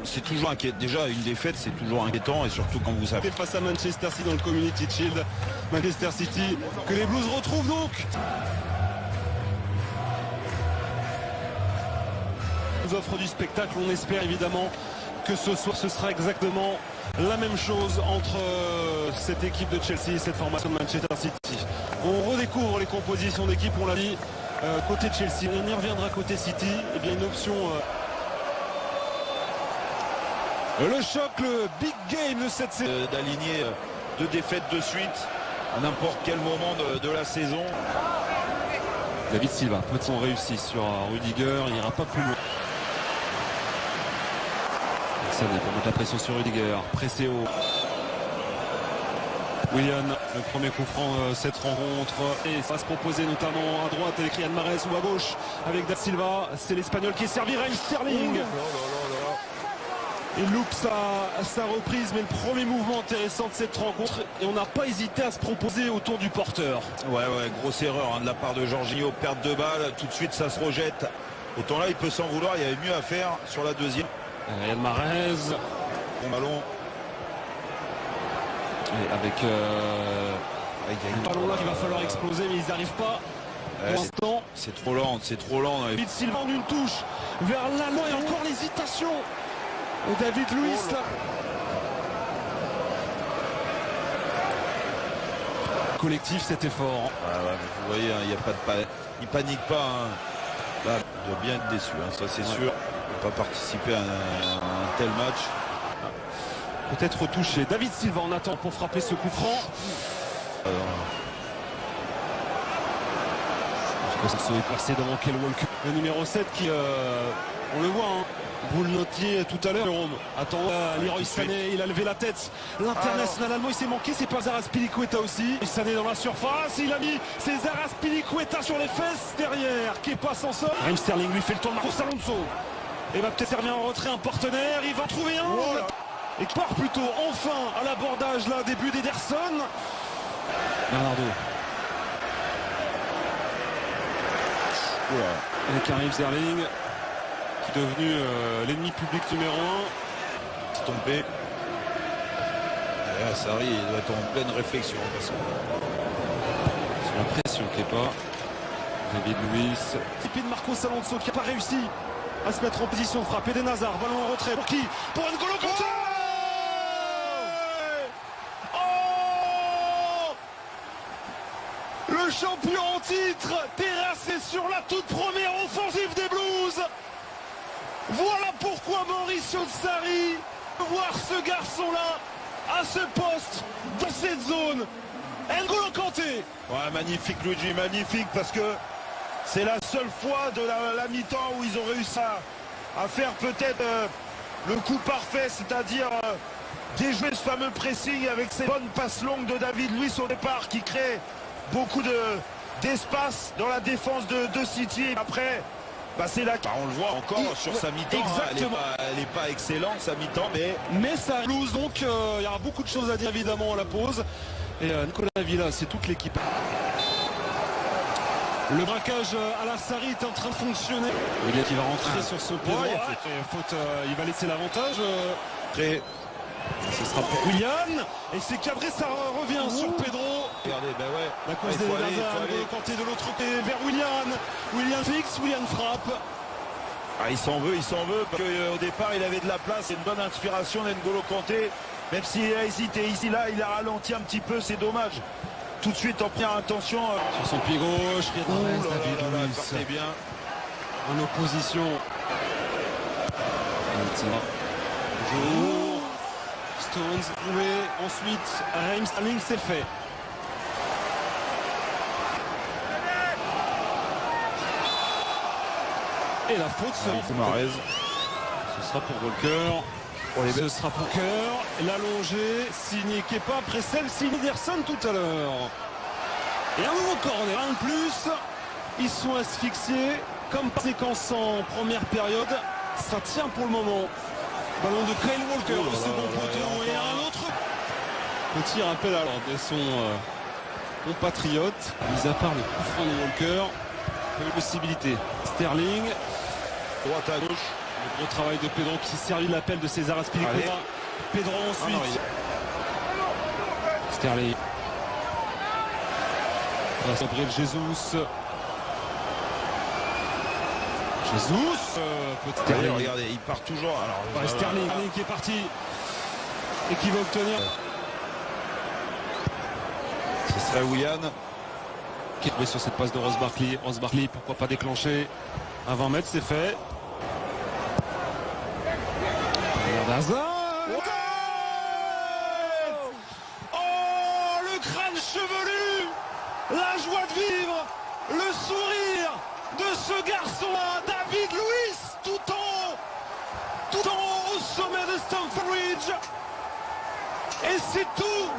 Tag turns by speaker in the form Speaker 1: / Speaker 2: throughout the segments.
Speaker 1: c'est toujours inquiétant. Déjà, une défaite, c'est toujours inquiétant, et surtout quand vous savez.
Speaker 2: Face à Manchester City dans le Community Shield, Manchester City que les Blues retrouvent donc. Nous offre du spectacle, on espère évidemment que ce soir ce sera exactement la même chose entre cette équipe de Chelsea et cette formation de Manchester City. On redécouvre les compositions d'équipe, on l'a dit, côté Chelsea. On y reviendra côté City. Et bien une option. Le choc, le big game de cette saison.
Speaker 1: D'aligner 2 défaites de suite à n'importe quel moment de la saison.
Speaker 2: David Silva, petit on réussit sur Rudiger, il n'ira pas plus loin. Ça pour mettre la pression sur Rudiger, pressé haut. Willian, le premier coup franc cette rencontre, et ça va se proposer notamment à droite avec Riyad Mahrez ou à gauche avec Da Silva. C'est l'Espagnol qui est servi, Raheem Sterling. Il loupe sa reprise, mais le premier mouvement intéressant de cette rencontre, et on n'a pas hésité à se proposer autour du porteur.
Speaker 1: Ouais, grosse erreur de la part de Jorginho, perte de balle, tout de suite ça se rejette. Autant là il peut s'en vouloir, il y avait mieux à faire sur la deuxième.
Speaker 2: Riyad Mahrez.
Speaker 1: Bon ballon.
Speaker 2: Et avec un ballon là qu'il va falloir exploser, mais ils n'arrivent pas. Pour l'instant,
Speaker 1: c'est trop lent, c'est trop lent.
Speaker 2: David Silva en une touche vers l'allemand et encore l'hésitation. David Luiz là. Collectif cet effort.
Speaker 1: Vous voyez, il n'y a pas de il panique pas. Là, il doit bien être déçu, ça c'est sûr. Il ne peut pas participer à un tel match.
Speaker 2: Peut-être touché. David Silva en attend pour frapper ce coup franc. Se est placé devant Kyle Walker. Le numéro 7 qui, on le voit, roule Notier tout à l'heure. Attends, Leroy Sané, il a levé la tête. L'international allemand, il s'est manqué, c'est pas Azpilicueta aussi. Sané dans la surface, il a mis César Azpilicueta sur les fesses derrière. Kepa s'en sort. Raheem Sterling lui fait le tour de Marcos Alonso. Et va peut-être servir en retrait un partenaire, il va trouver un. Et part plutôt enfin à l'abordage là, début d'Ederson. Bernardo. Avec Raheem Sterling qui est devenu l'ennemi public numéro 1.
Speaker 1: Stompé. Sarri il doit être en pleine réflexion.
Speaker 2: Sur la pression Kepa. David Luiz. Tipi de Marcos Alonso qui n'a pas réussi à se mettre en position de frappe. Eden Hazard, ballon en retrait. Pour qui? Pour N'Golo Kanté. Le champion en titre, terrassé sur la toute première offensive des Blues. Voilà pourquoi Mauricio Sarri veut voir ce garçon-là à ce poste, dans cette zone. N'Golo Kanté.
Speaker 1: Ouais, magnifique Luigi, magnifique, parce que c'est la seule fois de la mi-temps où ils ont réussi à faire peut-être le coup parfait, c'est-à-dire déjouer ce fameux pressing avec ces bonnes passes longues de David Luiz au départ qui crée beaucoup d'espace dans la défense de City. Après, c'est là on le voit encore sur sa mi-temps.
Speaker 2: Exactement.
Speaker 1: Elle n'est pas excellente sa mi-temps,
Speaker 2: mais ça Blues, donc il y aura beaucoup de choses à dire évidemment à la pause. Et Nicolas Villa, c'est toute l'équipe. Le braquage à la Sarri est en train de fonctionner. Willian qui va rentrer sur ce pied droit. Il va laisser l'avantage. Ce sera pour Willian. Et c'est cadré, ça revient sur Pedro.
Speaker 1: Regardez,
Speaker 2: la cause des Hazard, Kanté de l'autre côté vers Willian. Willian fixe, Willian frappe.
Speaker 1: Il s'en veut, parce qu'au départ il avait de la place, c'est une bonne inspiration d'N'Golo Kanté. Même s'il a hésité ici, là, il a ralenti un petit peu, c'est dommage. Tout de suite en première intention.
Speaker 2: Sur son pied gauche, David Luiz
Speaker 1: bien.
Speaker 2: En opposition. Toujours. Stones joué. Ensuite, Raheem Sterling, c'est fait. Et la faute sera
Speaker 1: pour Mahrez.
Speaker 2: Ce sera pour Walker. Ce sera pour Cœur. L'allongé, signé Kepa, après celle signée Ederson tout à l'heure. Et un nouveau corner, un de plus. Ils sont asphyxiés, comme par séquence en première période. Ça tient pour le moment. Ballon de Kyle Walker, le second poteau. Et un autre. Petit rappel alors de son compatriote. Mis à part le coup franc de Walker, peu de possibilité. Sterling.
Speaker 1: Droite à gauche.
Speaker 2: Le gros travail de Pedro qui s'est servi de l'appel de César Azpilicueta. Pedro ensuite. Sterling. Gabriel Jesus.
Speaker 1: Sterling, regardez, il part toujours. Alors,
Speaker 2: Sterling qui est parti et qui va obtenir.
Speaker 1: Ce serait Willian
Speaker 2: Qui est tombé sur cette passe de Ross Barkley. Ross Barkley, pourquoi pas déclencher. À 20 mètres, c'est fait.
Speaker 1: Oh, le crâne chevelu, la joie de vivre, le sourire de ce garçon-là, David Luiz, tout en haut au sommet de Stamford Bridge. Et c'est tout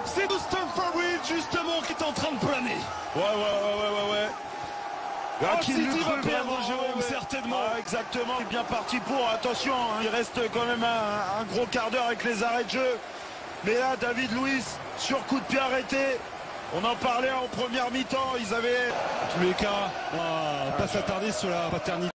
Speaker 1: Stamford Bridge justement qui est en train de planer. Ouais.
Speaker 2: Qui va perdre, Jérôme, certainement.
Speaker 1: Exactement, il est bien parti pour. Attention, hein, il reste quand même un gros quart d'heure avec les arrêts de jeu. Mais là, David Luiz, sur coup de pied arrêté. On en parlait en première mi-temps. Ils avaient...
Speaker 2: En tous les cas, on va pas s'attarder sur la paternité.